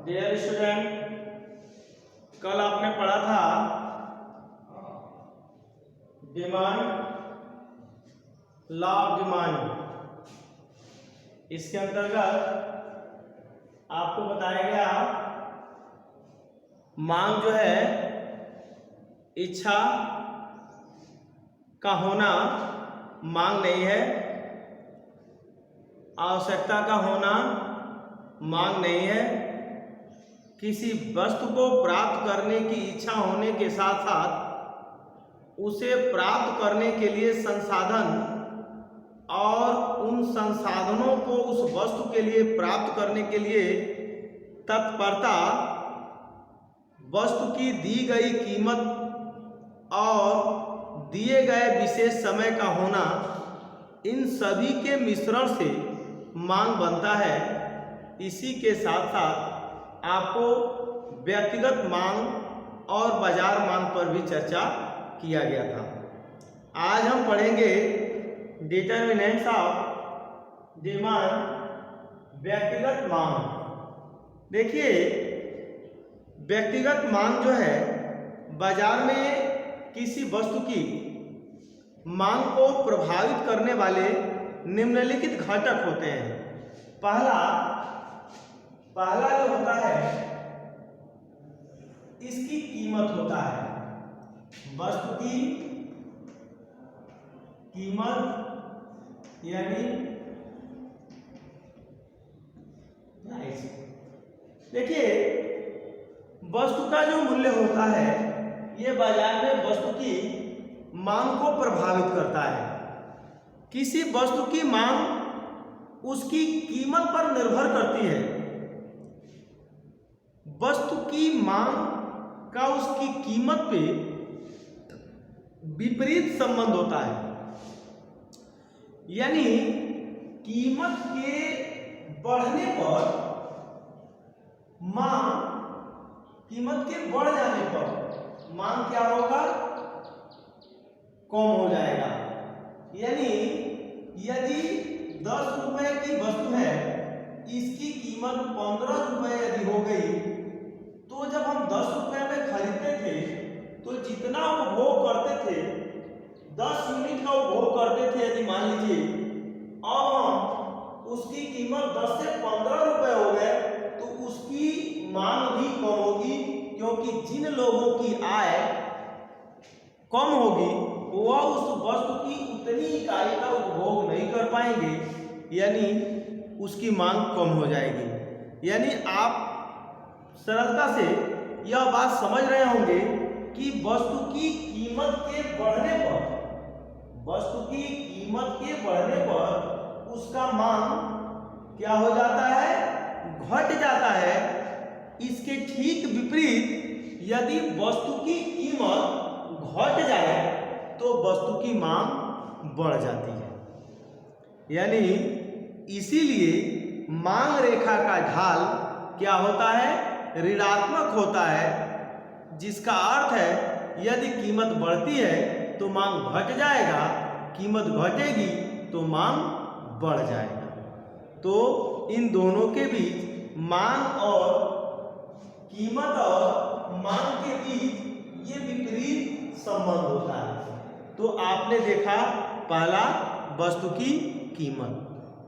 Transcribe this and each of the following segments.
Dear student, कल आपने पढ़ा था डिमांड, लॉ ऑफ डिमांड। इसके अंतर्गत आपको बताया गया मांग जो है इच्छा का होना मांग नहीं है, आवश्यकता का होना मांग नहीं है। किसी वस्तु को प्राप्त करने की इच्छा होने के साथ साथ उसे प्राप्त करने के लिए संसाधन और उन संसाधनों को उस वस्तु के लिए प्राप्त करने के लिए तत्परता, वस्तु की दी गई कीमत और दिए गए विशेष समय का होना, इन सभी के मिश्रण से मांग बनता है। इसी के साथ साथ आपको व्यक्तिगत मांग और बाजार मांग पर भी चर्चा किया गया था। आज हम पढ़ेंगे डिटरमिनेंट्स ऑफ डिमांड, व्यक्तिगत मांग। देखिए, व्यक्तिगत मांग जो है बाजार में किसी वस्तु की मांग को प्रभावित करने वाले निम्नलिखित घटक होते हैं। पहला जो होता है इसकी कीमत होता है। वस्तु की कीमत यानी प्राइस। देखिए, वस्तु का जो मूल्य होता है ये बाजार में वस्तु की मांग को प्रभावित करता है। किसी वस्तु की मांग उसकी कीमत पर निर्भर करती है। वस्तु की मांग का उसकी कीमत पे विपरीत संबंध होता है, यानी कीमत के बढ़ने पर मांग, कीमत के बढ़ जाने पर मांग क्या होगा, कम हो जाएगा। यानी यदि 10 रुपए की वस्तु है, इसकी कीमत 15 रुपए यदि हो गई, तो जब हम 10 रुपए में खरीदते थे तो जितना उपभोग करते थे, 10 यूनिट का उपभोग करते थे यदि मान लीजिए, अब हम उसकी कीमत 10 से 15 रुपए हो गए तो उसकी मांग भी कम होगी, क्योंकि जिन लोगों की आय कम होगी वह उस वस्तु की उतनी इकाई का उपभोग नहीं कर पाएंगे, यानी उसकी मांग कम हो जाएगी। यानी आप सरलता से यह बात समझ रहे होंगे कि वस्तु की कीमत के बढ़ने पर, वस्तु की कीमत के बढ़ने पर उसका मांग क्या हो जाता है, घट जाता है। इसके ठीक विपरीत यदि वस्तु की कीमत घट जाए तो वस्तु की मांग बढ़ जाती है। यानी इसीलिए मांग रेखा का ढाल क्या होता है, ऋणात्मक होता है, जिसका अर्थ है यदि कीमत बढ़ती है तो मांग घट जाएगा, कीमत घटेगी तो मांग बढ़ जाएगा। तो इन दोनों के बीच, मांग और कीमत और मांग के बीच ये विपरीत संबंध होता है। तो आपने देखा पहला वस्तु की कीमत,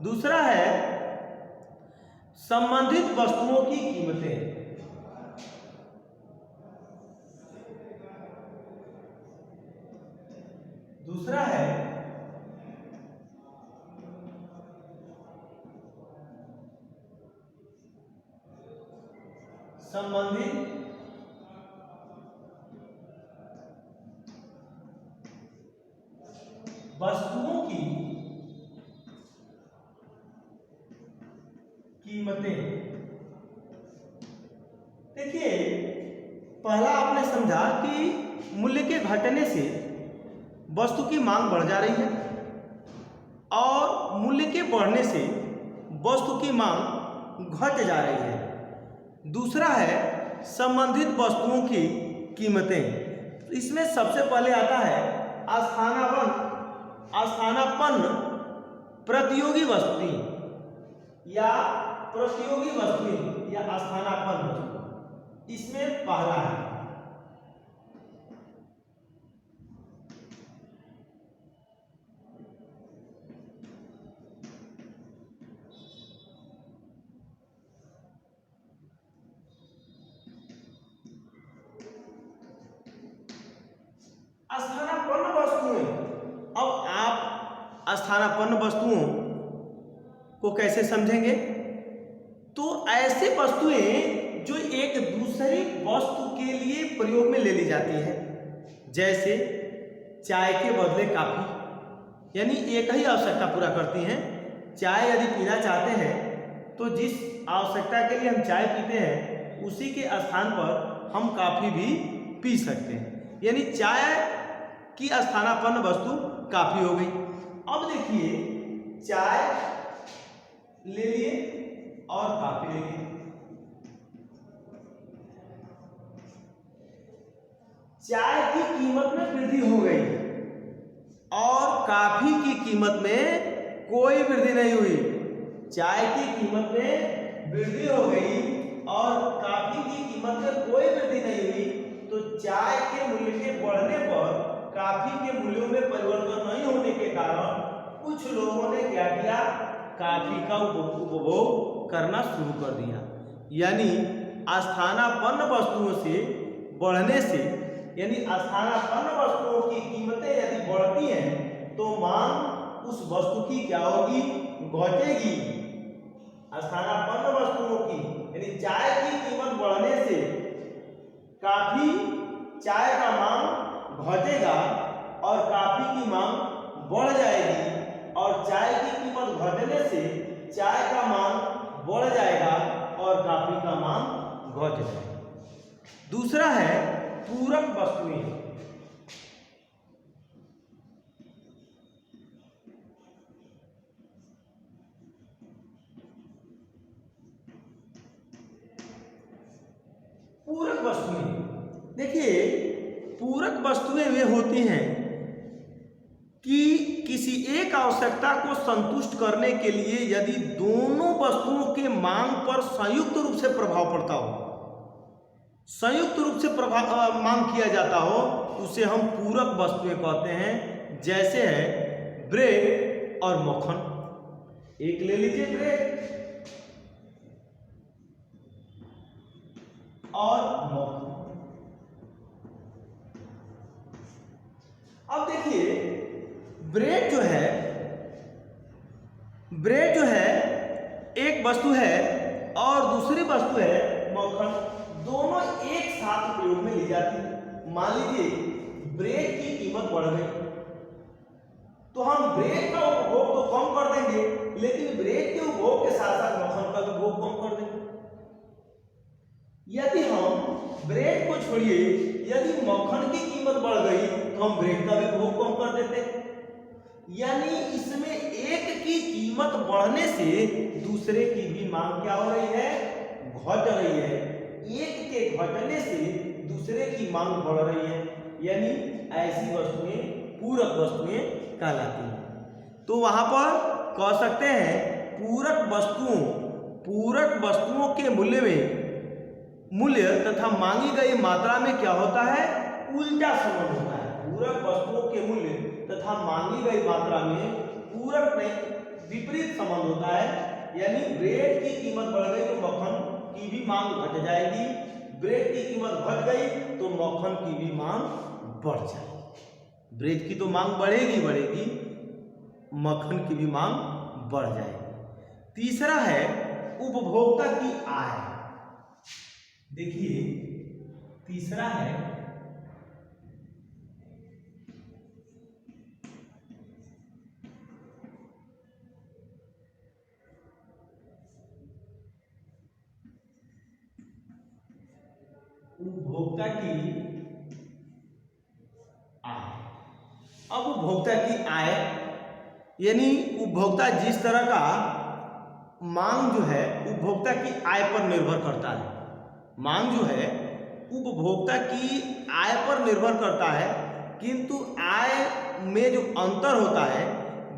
दूसरा है संबंधित वस्तुओं की कीमतें। दूसरा है संबंधित वस्तुओं की कीमतें। देखिए, पहला आपने समझा कि मूल्य के घटने से वस्तु की मांग बढ़ जा रही है और मूल्य के बढ़ने से वस्तु की मांग घट जा रही है। दूसरा है संबंधित वस्तुओं की कीमतें। इसमें सबसे पहले आता है स्थानापन्न प्रतियोगी वस्तुएं, या प्रतियोगी वस्तुएं या स्थानापन्न वस्तु। इसमें पहला है स्थानापन्न वस्तुएं। अब आप स्थानापन्न वस्तुओं को कैसे समझेंगे? तो ऐसे वस्तुएं जो एक दूसरी वस्तु के लिए प्रयोग में ले ली जाती है, जैसे चाय के बदले काफी, यानी एक ही आवश्यकता पूरा करती हैं। चाय यदि पीना चाहते हैं तो जिस आवश्यकता के लिए हम चाय पीते हैं उसी के स्थान पर हम काफी भी पी सकते हैं, यानी चाय की स्थानापन्न वस्तु काफी हो गई। अब देखिए, चाय ले लिए और काफी ले लिए। चाय की कीमत में वृद्धि हो गई और काफी की कीमत में कोई वृद्धि नहीं हुई। चाय की कीमत में वृद्धि हो गई और काफी की कीमत में कोई वृद्धि नहीं हुई, तो चाय के मूल्य के बढ़ने पर काफी के मूल्यों में परिवर्तन नहीं होने के कारण कुछ लोगों ने क्या किया, काफी का उपभोग करना शुरू कर दिया। यानी स्थानापन्न वस्तुओं से बढ़ने से, यानी स्थानापन्न वस्तुओं की कीमतें यदि बढ़ती हैं तो मांग उस वस्तु की क्या होगी, घटेगी। स्थानापन्न वस्तुओं की, यानी चाय की कीमत बढ़ने से काफी चाय का मांग घटेगा और काफी की मांग बढ़ जाएगी, और चाय की कीमत घटने से चाय का मांग बढ़ जाएगा और काफी का मांग घट जाएगा। दूसरा है पूरक वस्तुएं। पूरक वस्तुएं, देखिए, पूरक वस्तुएं वे होती हैं कि किसी एक आवश्यकता को संतुष्ट करने के लिए यदि दोनों वस्तुओं के मांग पर संयुक्त रूप से प्रभाव पड़ता हो, संयुक्त रूप से मांग किया जाता हो, उसे हम पूरक वस्तुएं कहते हैं। जैसे है ब्रेड और मक्खन। एक ले लीजिए ब्रेड और मक्खन। अब देखिए, ब्रेड जो है एक वस्तु है और दूसरी वस्तु है मक्खन, दोनों एक साथ प्रयोग में ली जाती है। मान लीजिए ब्रेड की कीमत बढ़ गई तो हम ब्रेड का उपभोग तो कम कर देंगे, लेकिन ब्रेड के उपभोग के साथ साथ मक्खन का उपभोग कम कर देंगे। यदि हम ब्रेड को छोड़िए, यदि मक्खन की कीमत बढ़ गई तो हम ब्रेड का भी उपभोग कम कर देते। यानी इसमें एक की कीमत बढ़ने से दूसरे की भी मांग क्या हो रही है, घट रही है। एक के घटने से दूसरे की मांग बढ़ रही है, यानी ऐसी वस्तुएं पूरक वस्तुएं कहलाती हैं। तो वहां पर कह सकते हैं पूरक वस्तुओं के मूल्य तथा मांगी गई मात्रा में क्या होता है, उल्टा संबंध होता है। पूरक वस्तुओं के मूल्य तथा मांगी गई मात्रा में पूरक नहीं विपरीत संबंध होता है। यानी ब्रेड की कीमत बढ़ गई तो मक्खन की भी मांग घट जाएगी, ब्रेड की कीमत घट गई तो मक्खन की भी मांग बढ़ जाएगी। ब्रेड की तो मांग बढ़ेगी, मक्खन की भी मांग बढ़ जाएगी। तीसरा है उपभोक्ता की आय। देखिए, तीसरा है उपभोक्ता की आय। अब उपभोक्ता की आय यानी उपभोक्ता जिस तरह का मांग जो है उपभोक्ता की आय पर निर्भर करता है। मांग जो है उपभोक्ता की आय पर निर्भर करता है, किंतु आय में जो अंतर होता है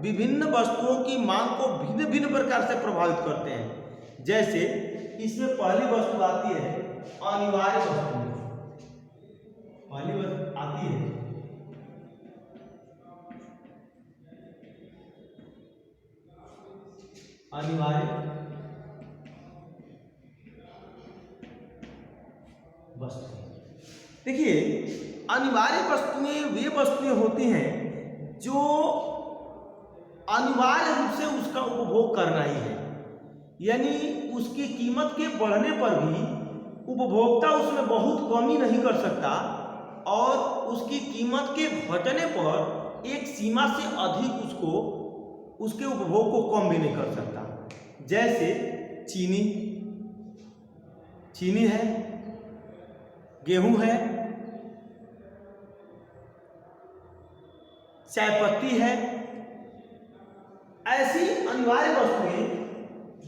विभिन्न वस्तुओं की मांग को भिन्न भिन्न प्रकार से प्रभावित करते हैं। जैसे इसमें पहली वस्तु आती है अनिवार्य वस्तु, पहली वस्तु आती है अनिवार्य वस्तु। देखिए, अनिवार्य वस्तुएं वे वस्तुएं होती हैं जो अनिवार्य रूप से उसका उपभोग करना ही है, यानी उसकी कीमत के बढ़ने पर भी उपभोक्ता उसमें बहुत कमी नहीं कर सकता और उसकी कीमत के घटने पर एक सीमा से अधिक उसके उपभोग को कम भी नहीं कर सकता। जैसे चीनी है, गेहूं है, चाय पत्ती है, ऐसी अनिवार्य वस्तुएं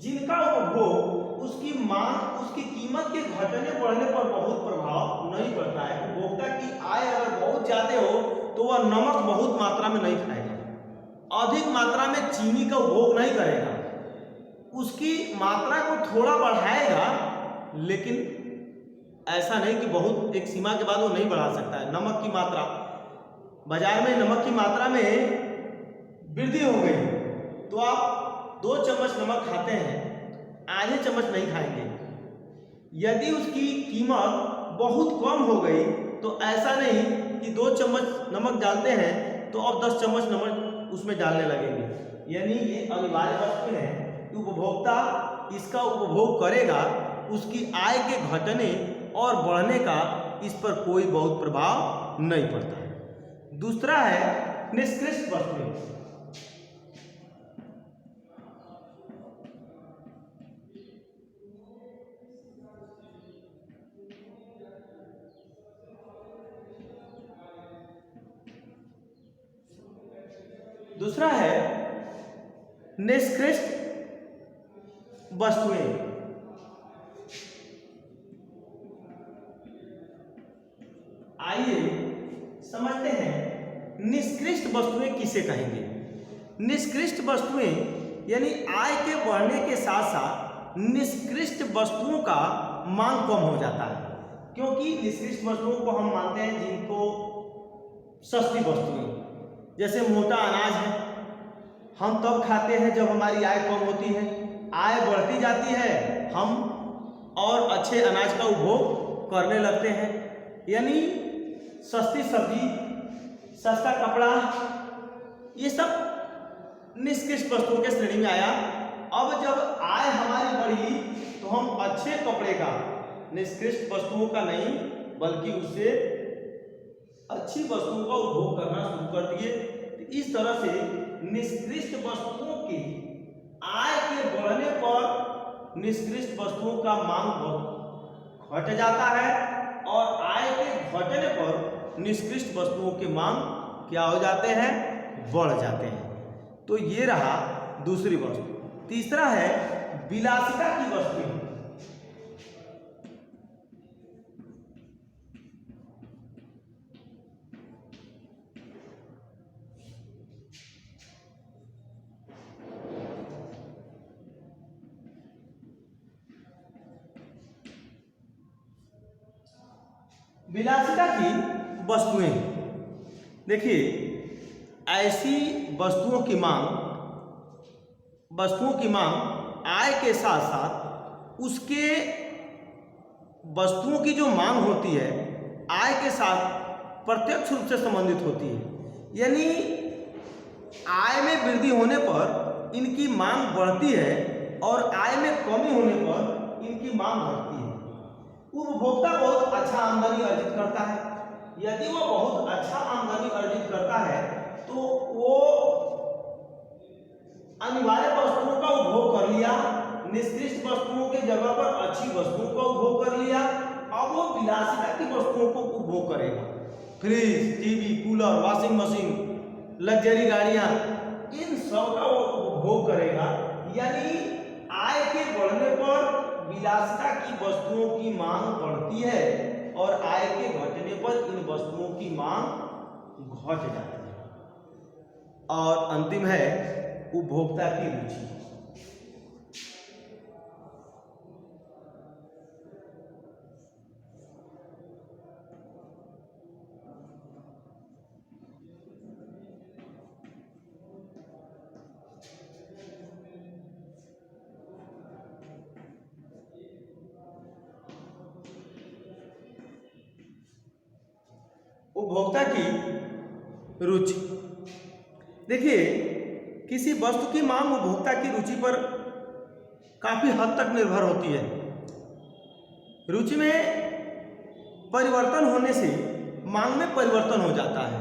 जिनका उपभोग उसकी मांग, उसकी कीमत के घटने बढ़ने पर बहुत प्रभाव नहीं पड़ता है। उपभोक्ता की आय अगर बहुत ज्यादा हो तो वह नमक बहुत मात्रा में नहीं खाएगा, अधिक मात्रा में चीनी का उपभोग नहीं करेगा, उसकी मात्रा को थोड़ा बढ़ाएगा, लेकिन ऐसा नहीं कि बहुत एक सीमा के बाद वो नहीं बढ़ा सकता है। नमक की मात्रा, बाजार में नमक की मात्रा में वृद्धि हो गई तो आप 2 चम्मच नमक खाते हैं, आधे चम्मच नहीं खाएंगे। यदि उसकी कीमत बहुत कम हो गई तो ऐसा नहीं कि 2 चम्मच नमक डालते हैं तो अब 10 चम्मच नमक उसमें डालने लगेंगे। यानी ये अनिवार्य वस्तु है कि उपभोक्ता इसका उपभोग करेगा, उसकी आय के घटने और बढ़ने का इस पर कोई बहुत प्रभाव नहीं पड़ता है। दूसरा है निष्कृष्ट वस्तुएं। दूसरा है निष्कृष्ट वस्तुएं। आइए समझते हैं निष्कृष्ट वस्तुएं किसे कहेंगे। निष्कृष्ट वस्तुएं यानी आय के बढ़ने के साथ साथ निष्कृष्ट वस्तुओं का मांग कम हो जाता है, क्योंकि निष्कृष्ट वस्तुओं को हम मानते हैं जिनको सस्ती वस्तुएं, जैसे मोटा अनाज है, हम तब खाते हैं जब हमारी आय कम होती है। आय बढ़ती जाती है, हम और अच्छे अनाज का उपभोग करने लगते हैं। यानी सस्ती सब्जी, सस्ता कपड़ा, ये सब निष्कृष्ट वस्तुओं के श्रेणी में आया। अब जब आय हमारी बढ़ी तो हम अच्छे कपड़े का, निष्कृष्ट वस्तुओं का नहीं बल्कि उससे अच्छी वस्तुओं का उपभोग करना शुरू कर दिए। तो इस तरह से निष्कृष्ट वस्तुओं की आय के बढ़ने पर निष्कृष्ट वस्तुओं का मांग घट जाता है और आय के घटने पर निष्कृष्ट वस्तुओं के मांग क्या हो जाते हैं, बढ़ जाते हैं। तो ये रहा दूसरी वस्तु। तीसरा है विलासिता की वस्तुएं। विलासिता की वस्तुएं, देखिए ऐसी वस्तुओं की मांग आय के साथ साथ उसके वस्तुओं की जो मांग होती है आय के साथ प्रत्यक्ष रूप से संबंधित होती है। यानी आय में वृद्धि होने पर इनकी मांग बढ़ती है और आय में कमी होने पर इनकी मांग घटती है। उपभोक्ता बहुत अच्छा आमदनी अर्जित करता है। यदि वो बहुत अच्छा आमदनी अर्जित करता है तो वो अनिवार्य वस्तुओं का उपभोग कर लिया, निष्कृष्ट वस्तुओं के जगह पर अच्छी वस्तुओं का उपभोग कर लिया। अब वो विलासिता की वस्तुओं को उपभोग करेगा। Fridge, TV, cooler, washing machine, luxury गाड़ियां, इन सब का वो उपभोग करेगा। यानी आय के बढ़ने पर विलासिता की वस्तुओं की मांग बढ़ती है और आय के घटने पर इन वस्तुओं की मांग घट जाती है। और अंतिम है उपभोक्ता की रुचि। उपभोक्ता की रुचि। देखिए, किसी वस्तु की मांग उपभोक्ता की रुचि पर काफी हद तक निर्भर होती है। रुचि में परिवर्तन होने से मांग में परिवर्तन हो जाता है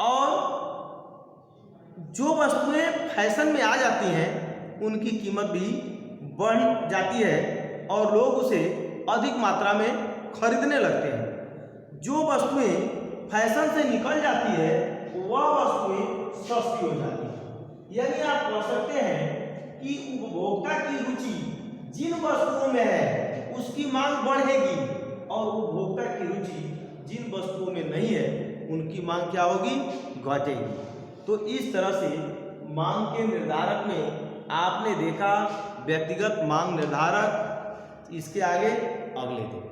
और जो वस्तुएं फैशन में आ जाती हैं उनकी कीमत भी बढ़ जाती है और लोग उसे अधिक मात्रा में खरीदने लगते हैं। जो वस्तुएं फैशन से निकल जाती है वह वस्तुएं सस्ती हो जाती है। यानी आप कह सकते हैं कि उपभोक्ता की रुचि जिन वस्तुओं में है उसकी मांग बढ़ेगी और उपभोक्ता की रुचि जिन वस्तुओं में नहीं है उनकी मांग क्या होगी, घटेगी। तो इस तरह से मांग के निर्धारक में आपने देखा व्यक्तिगत मांग निर्धारक। इसके आगे अगले दिन।